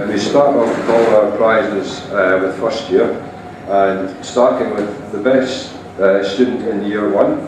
We start off with all our prizes with first year, and starting with the best student in year one.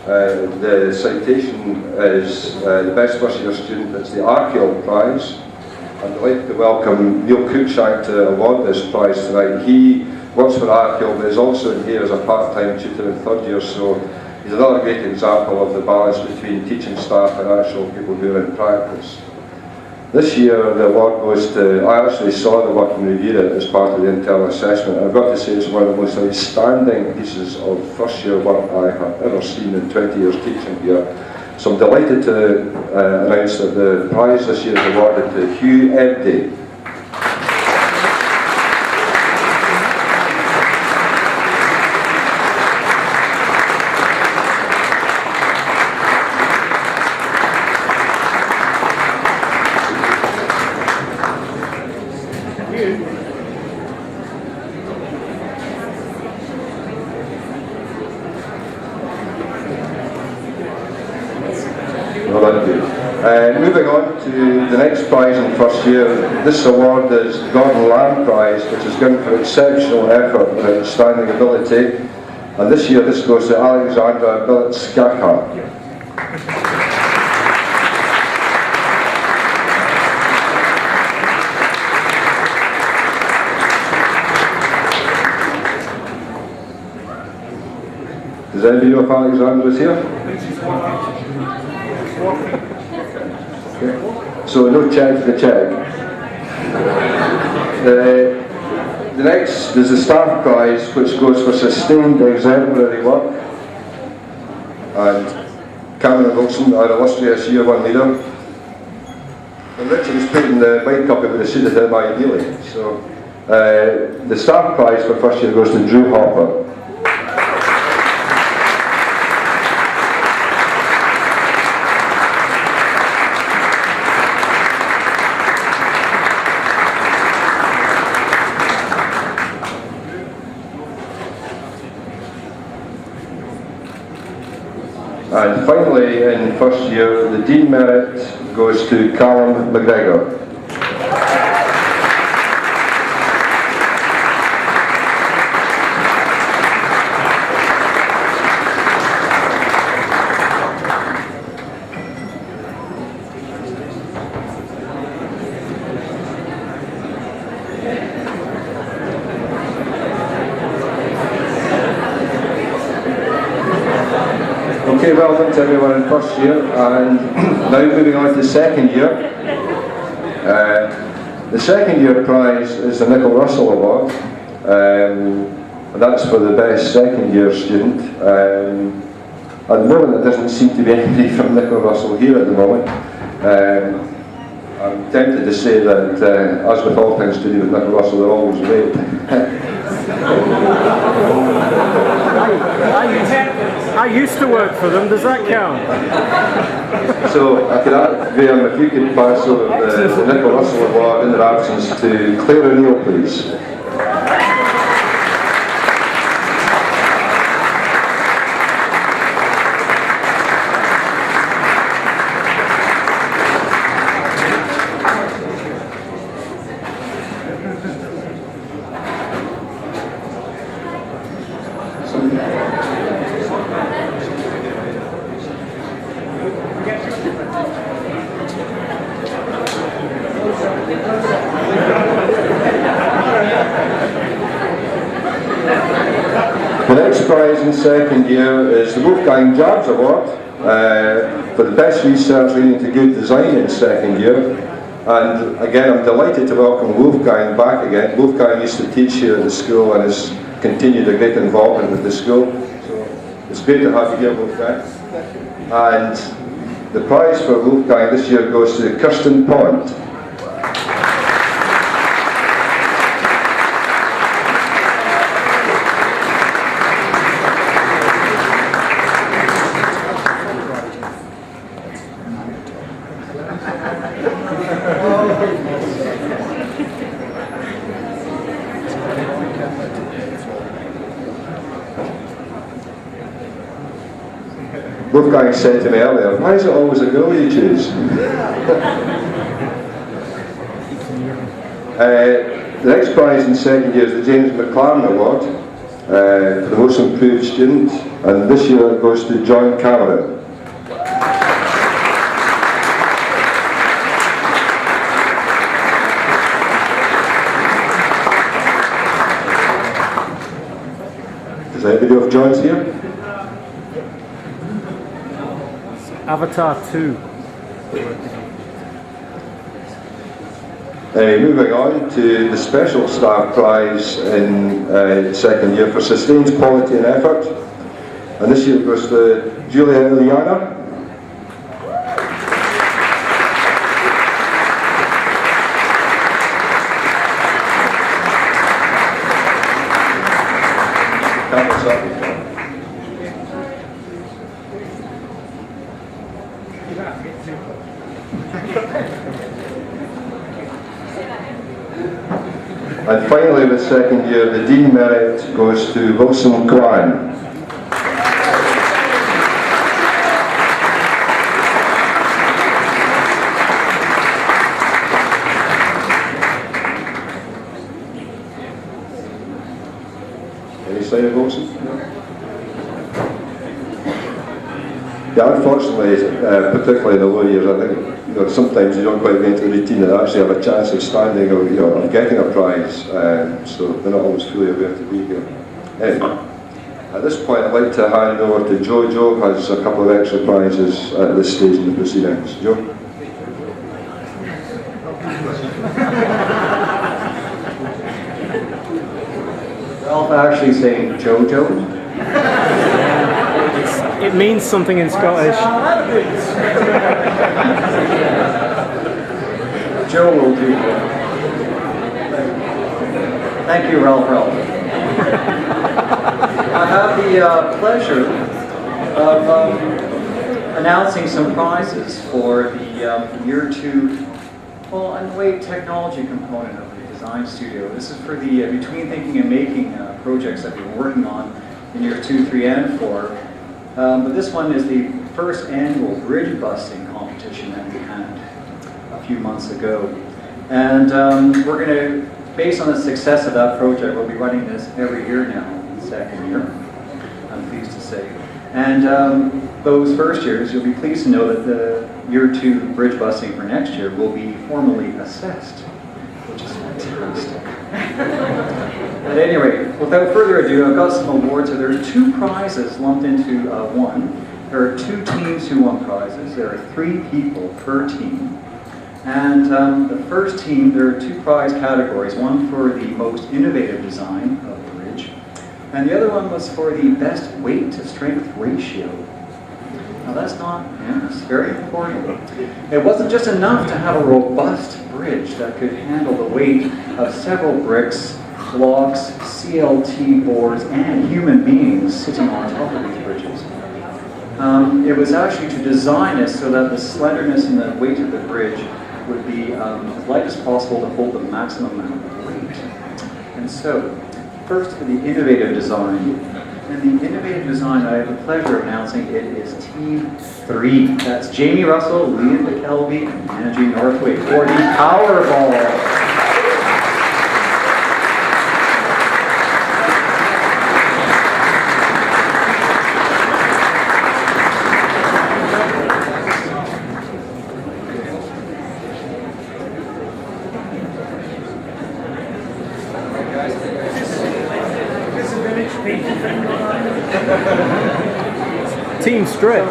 The citation is the best first year student. It's the Archeol Prize. I'd like to welcome Neil Cruikshank to award this prize tonight. He works for Archeol, but is also in here as a part-time tutor in third year, so he's another great example of the balance between teaching staff and actual people who are in practice. This year the award goes to, I actually saw the work and reviewed it as part of the internal assessment. I've got to say it's one of the most outstanding pieces of first year work I have ever seen in 20 years teaching here. So I'm delighted to announce that the prize this year is awarded to Hugh Ebday. Moving on to the next prize in first year, this award is the Gordon Lamb Prize, which is given for exceptional effort and outstanding ability, and this year this goes to Alexandra Billet-Skakar. Does anybody know if Alexandra is here? So no check for the check. The next is the staff prize, which goes for sustained exemplary work. And Cameron Wilson, our illustrious year one leader. And Richard was putting the mic up, it would have suited him ideally. So the staff prize for first year goes to Drew Hopper. And finally, in first year, the Dean Merit goes to Callum McGregor. Okay, well done to everyone in first year, and now moving on to second year. The second year prize is the Nicholl Russell Award, and that's for the best second year student. At the moment there doesn't seem to be anybody from Nicholl Russell here at the moment. I'm tempted to say that, as with all things to do with Nicholl Russell, they're always late. I used to work for them, does that count? So I could ask Graham if you could pass over the Nicholl Russell Award in their absence to Claire O'Neill, please. The next prize in second year is the Wolfgang Jabs Award for the best research leading to good design in second year. And again, I'm delighted to welcome Wolfgang back again. Wolfgang used to teach here at the school and has continued a great involvement with the school. So it's great to have you here, Wolfgang. And the prize for Wolfgang this year goes to Kirsten Pond. Wolfgang said to me earlier, why is it always a girl you choose? The next prize in second year is the James McLaren Award for the most improved student, and this year it goes to John Cameron. Is there a video of John's here? Avatar 2. Moving on to the Special Staff Prize in second year for sustained quality and effort. And this year it goes to Julia Iliana. And finally, with second year, the Dean Merit goes to Wilson Kwan. Any sign of Wilson? Yeah, unfortunately, particularly in the low years, I think sometimes you don't quite get into the routine and actually have a chance of standing or of getting a prize, so they're not always fully aware to be here. Anyway, at this point I'd like to hand over to Jojo, who has a couple of extra prizes at this stage in the proceedings. Joe? Ralph actually saying Jojo. It means something in Scottish. Joe will do. Thank you, Ralph. I have the pleasure of announcing some prizes for the Year 2, well, and the weight technology component of the design studio. This is for the Between Thinking and Making projects that we're working on in Year 2, 3, and 4. But this one is the first annual bridge busting competition that we had a few months ago. And we're going to, based on the success of that project, we'll be running this every year now in second year, I'm pleased to say. And those first years, you'll be pleased to know that the Year 2 bridge busting for next year will be formally assessed, which is fantastic. At any rate, without further ado, I've got some awards. So there are 2 prizes lumped into one. There are 2 teams who won prizes. There are 3 people per team. And the first team, there are 2 prize categories. One for the most innovative design of the bridge, and the other one was for the best weight to strength ratio. Now that's it's very important. It wasn't just enough to have a robust bridge that could handle the weight of several bricks, blocks, CLT boards, and human beings sitting on top of these bridges. It was actually to design it so that the slenderness and the weight of the bridge would be as light as possible to hold the maximum amount of weight. And so, first for the innovative design. And the innovative design, I have the pleasure of announcing it is Team 3. That's Jamie Russell, Liam McKelvey, and Angie Northway for the Powerball. Team Strip.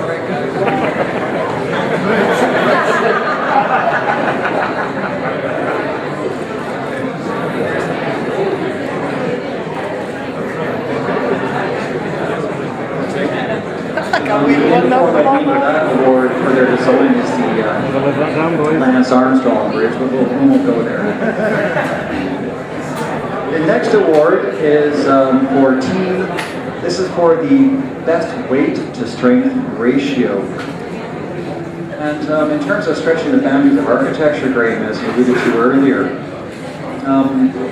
That award for their design is the Lance Armstrong Bridge, but we won't go there. The next award is for team. This is for the best weight to strength ratio. And in terms of stretching the boundaries of architecture, Graham, as you alluded to earlier,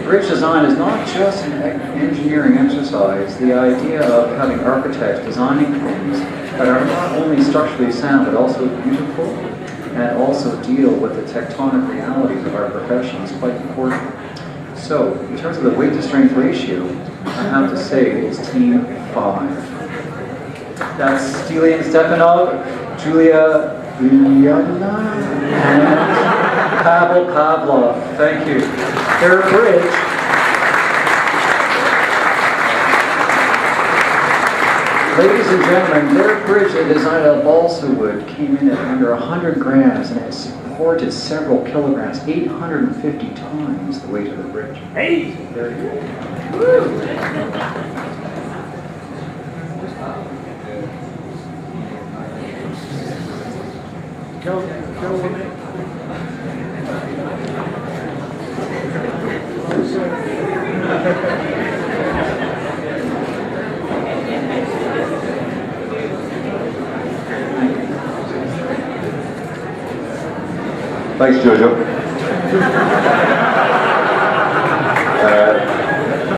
bridge design is not just an engineering exercise. The idea of having architects designing things that are not only structurally sound, but also beautiful, and also deal with the tectonic realities of our profession is quite important. So, in terms of the weight to strength ratio, I have to say it's team 5. That's Stelian Stepanov, Julia Lyana, and Pavel Pavlov. Thank you. Their bridge. Ladies and gentlemen, their bridge they designed out of balsa wood came in at under 100 grams and it supported several kilograms, 850 times the weight of the bridge. Hey! Very good. Thanks, Jojo.